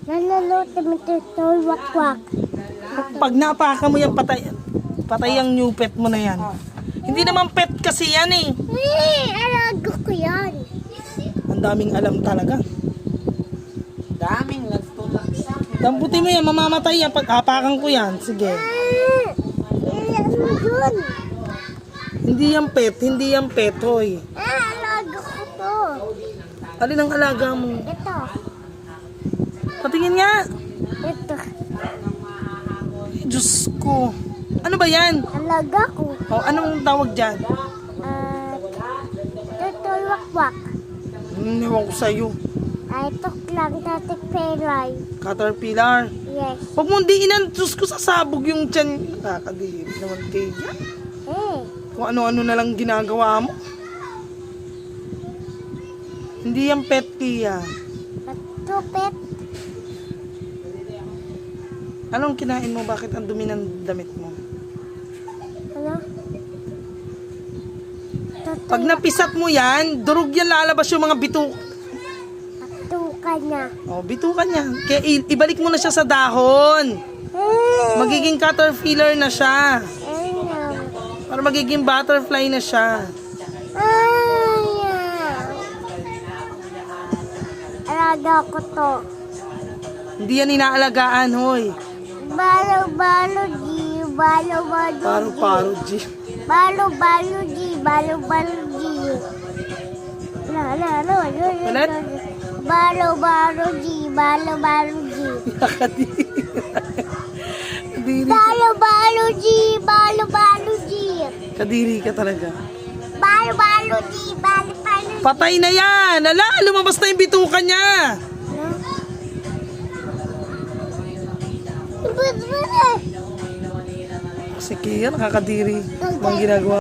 Naluluto mo ito, wakwak. Pag napaka mo yan, patay ang new pet mo na yan. Hindi naman pet kasi yan eh. Alaga ko yan. Ang daming alam talaga. Daming nagtulak sa akin. Damputi mo yan, mamamatay yan. Pag apakan ko yan, sige. Ano yun? Hindi yan pet, hoy. Alaga ko to. Alin ang alaga mo? Ito. Patingin nga. Ito. Diyos ko. Ano ba yan? Alaga ko. O, anong tawag dyan? Ito, wakwak. Ewan ko sa'yo. Ito lang, dati peray. Caterpillar. Yes. Huwag mong diinan, Diyos ko, sasabog yung tiyan. Nakakadiri naman kayo yan. Kung ano-ano na lang ginagawa mo. Hindi yan pet, Pia. Ito, pet. Anong kinain mo? Bakit ang dumi ng damit mo? Ano? Pag napisat mo yan, durog yan, lalabas yung mga bitu. Tuka niya. O, bitukan niya. Kaya ibalik mo na siya sa dahon. Magiging caterpillar na siya. Para magiging butterfly na siya. Alaga ko to. Hindi yan inaalagaan, hoy. Balo-balo G. Balo-balo G. Paro-paro, G. Balo-balo G. Balo-balo G. Ulit? Balo-balo G. Balo-balo G. Nakadiri. Kadiri ka. Balo-balo G. Balo-balo G. Kadiri ka talaga. Balo-balo G. Balo-balo G. Patay na yan! Ala, lumabas na yung bitukan niya! Ano? Si Kia, nakakadiri. Ang ginagawa.